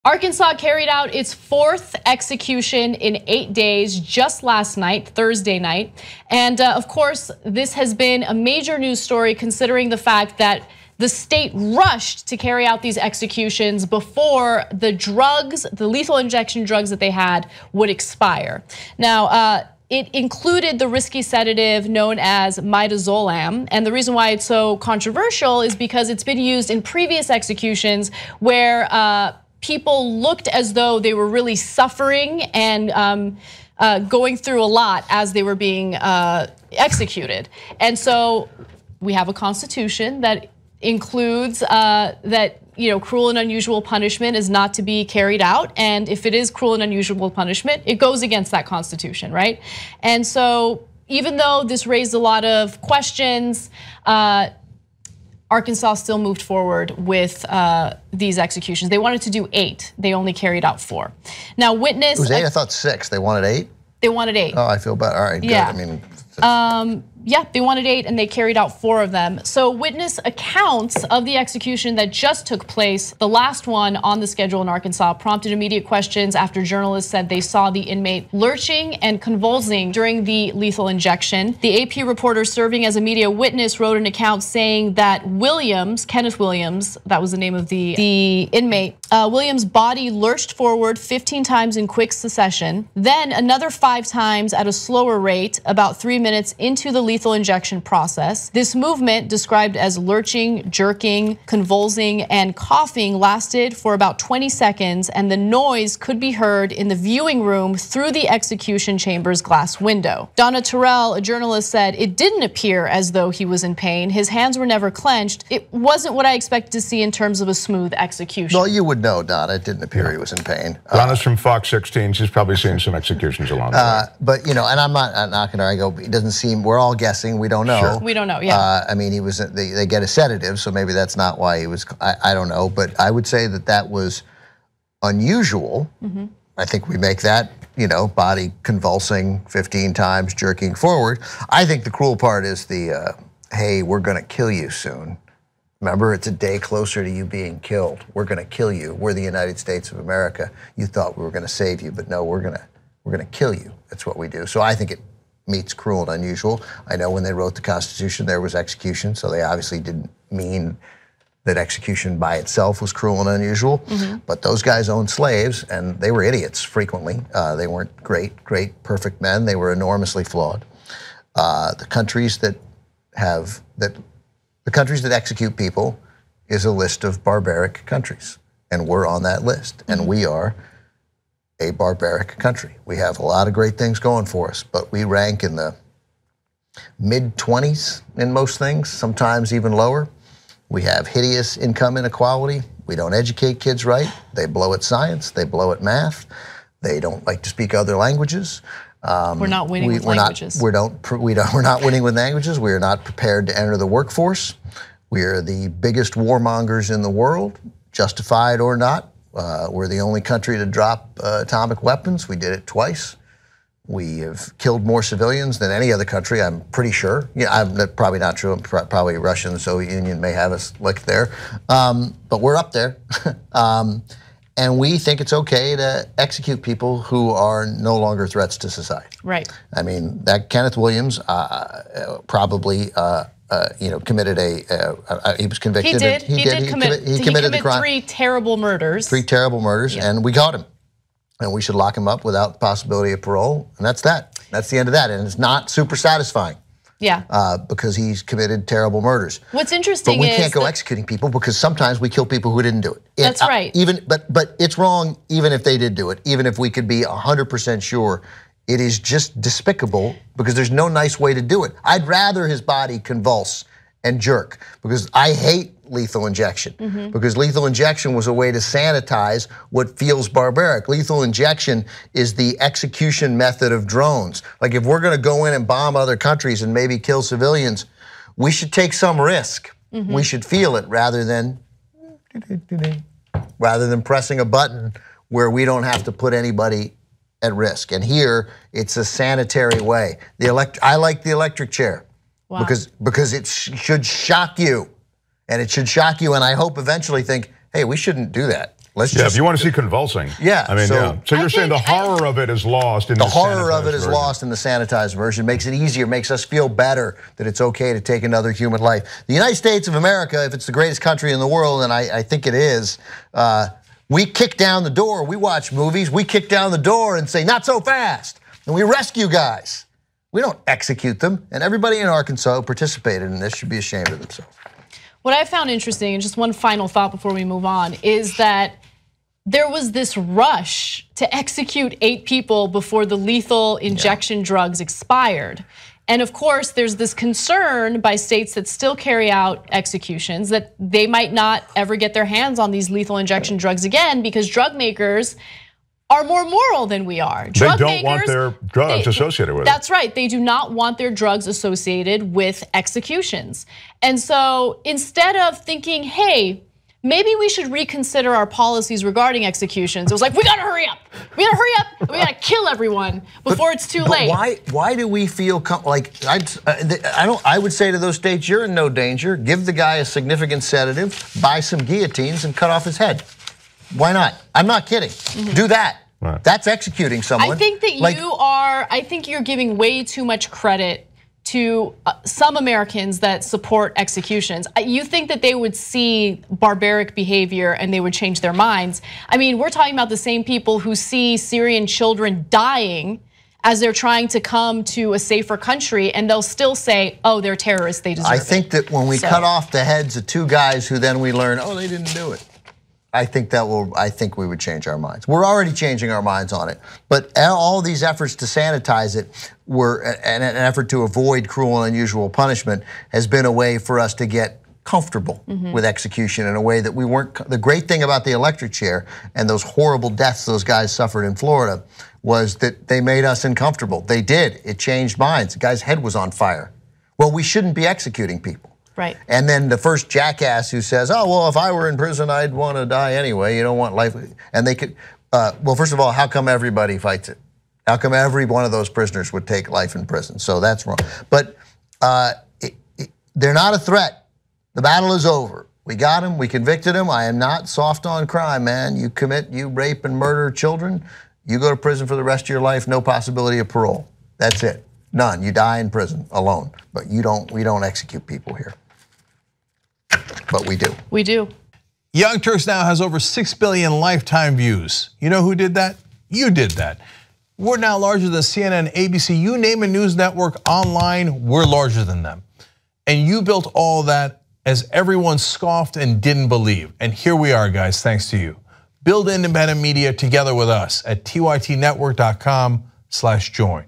Arkansas carried out its 4th execution in 8 days just last night, Thursday night. And of course, this has been a major news story considering the fact that the state rushed to carry out these executions before the drugs, the lethal injection drugs that they had, would expire. Now, it included the risky sedative known as midazolam. And the reason why it's so controversial is because it's been used in previous executions where people looked as though they were really suffering and going through a lot as they were being executed. And so we have a constitution that includes that cruel and unusual punishment is not to be carried out. And if it is cruel and unusual punishment, it goes against that constitution, right? And so even though this raised a lot of questions, Arkansas still moved forward with these executions. They wanted to do 8. They only carried out 4. Now, witness. It was 8. I thought 6. They wanted 8. They wanted 8. Oh, I feel bad. All right, good. Yeah. I mean. Yeah, they wanted 8 and they carried out 4 of them. So witness accounts of the execution that just took place, the last one on the schedule in Arkansas, prompted immediate questions after journalists said they saw the inmate lurching and convulsing during the lethal injection. The AP reporter serving as a media witness wrote an account saying that Williams, Kenneth Williams, that was the name of the inmate, Williams' body lurched forward 15 times in quick succession, then another 5 times at a slower rate, about 3 minutes into the lethal injection process. This movement, described as lurching, jerking, convulsing, and coughing, lasted for about 20 seconds, and the noise could be heard in the viewing room through the execution chamber's glass window. Donna Terrell, a journalist, said it didn't appear as though he was in pain. His hands were never clenched. It wasn't what I expected to see in terms of a smooth execution. Well, you would know, Donna. It didn't appear he was in pain. Donna's from Fox 16. She's probably seen some executions along the way. But and I'm not going to argue. It doesn't seem. We're all guessing. We don't know. Sure. We don't know. Yeah. I mean, he was. They get a sedative, so maybe that's not why he was. I don't know. But I would say that was unusual. I think we make that. Body convulsing 15 times, jerking forward. I think the cruel part is the, hey, we're going to kill you soon. Remember, it's a day closer to you being killed. We're going to kill you. We're the United States of America. You thought we were going to save you, but no, we're going to kill you. That's what we do. So I think it meets cruel and unusual. I know when they wrote the Constitution, there was execution, so they obviously didn't mean that execution by itself was cruel and unusual. But those guys owned slaves, and they were idiots frequently. They weren't great, perfect men. They were enormously flawed. The countries that execute people is a list of barbaric countries, and we're on that list, and we are a barbaric country. We have a lot of great things going for us, but we rank in the mid-20s in most things, sometimes even lower. We have hideous income inequality. We don't educate kids right. They blow at science, they blow at math. They don't like to speak other languages. We're not winning with languages. We're not winning with languages. We are not prepared to enter the workforce. We are the biggest warmongers in the world, justified or not. We're the only country to drop atomic weapons. We did it twice. We have killed more civilians than any other country, I'm pretty sure. Yeah, that's probably not true. Probably Russia and the Soviet Union may have us licked there. But we're up there. And we think it's okay to execute people who are no longer threats to society. Right. I mean, that Kenneth Williams probably committed he was convicted. He did commit the crime. 3 terrible murders. 3 terrible murders, and we caught him. And we should lock him up without the possibility of parole, and that's that. That's the end of that, and it's not super satisfying. Yeah. Because he's committed terrible murders. What's interesting is but we can't go executing people because sometimes we kill people who didn't do it. That's right. But it's wrong even if they did do it, even if we could be 100% sure. It is just despicable because there's no nice way to do it. I'd rather his body convulse and jerk because I hate lethal injection because lethal injection was a way to sanitize what feels barbaric. Lethal injection is the execution method of drones. Like if we're going to go in and bomb other countries and maybe kill civilians, we should take some risk. We should feel it rather than pressing a button where we don't have to put anybody at risk. And here it's a sanitary way. I like the electric chair. Wow. Because it should shock you. And it should shock you, and I hope eventually think, hey, we shouldn't do that. Let's if you want to see convulsing. Yeah. I mean, so you're saying the horror of it is lost in the horror of it is version. lost in the sanitized version. Makes it easier, makes us feel better that it's okay to take another human life. The United States of America, if it's the greatest country in the world, and I think it is, we kick down the door. We watch movies. We kick down the door and say, not so fast. And we rescue guys. We don't execute them. And everybody in Arkansas who participated in this should be ashamed of themselves. What I found interesting, and just one final thought before we move on, is that there was this rush to execute 8 people before the lethal injection drugs expired. And of course, there's this concern by states that still carry out executions that they might not ever get their hands on these lethal injection drugs again because drug makers are more moral than we are. They don't want their drugs associated with it. That's right. They do not want their drugs associated with executions. And so instead of thinking, hey, maybe we should reconsider our policies regarding executions, it was like, we gotta hurry up. We gotta hurry up and we gotta kill everyone before it's too late. Why do we feel like, I would say to those states, you're in no danger. Give the guy a significant sedative, buy some guillotines and cut off his head. Why not? I'm not kidding. Do that. Right. That's executing someone. I think that I think you're giving way too much credit to some Americans that support executions. You think that they would see barbaric behavior and they would change their minds. I mean, we're talking about the same people who see Syrian children dying as they're trying to come to a safer country, and they'll still say, oh, they're terrorists, they deserve it. I think that when we cut off the heads of 2 guys who then we learn, oh, they didn't do it. I think we would change our minds. We're already changing our minds on it. But all these efforts to sanitize it were an effort to avoid cruel and unusual punishment has been a way for us to get comfortable with execution in a way that we weren't. The great thing about the electric chair and those horrible deaths those guys suffered in Florida was that they made us uncomfortable. They did. It changed minds. The guy's head was on fire. Well, we shouldn't be executing people. Right. And then the first jackass who says, oh, well, if I were in prison, I'd want to die anyway. You don't want life. And they could, well, first of all, how come everybody fights it? How come every one of those prisoners would take life in prison? So that's wrong. But they're not a threat. The battle is over. We got him, we convicted him. I am not soft on crime, man. You rape and murder children, you go to prison for the rest of your life, no possibility of parole. That's it. None. You die in prison alone. But we don't execute people here. But we do. We do. Young Turks now has over 6 billion lifetime views. You know who did that? You did that. We're now larger than CNN, ABC, you name a news network online, we're larger than them. And you built all that as everyone scoffed and didn't believe. And here we are, guys, thanks to you. Build independent media together with us at tytnetwork.com/join.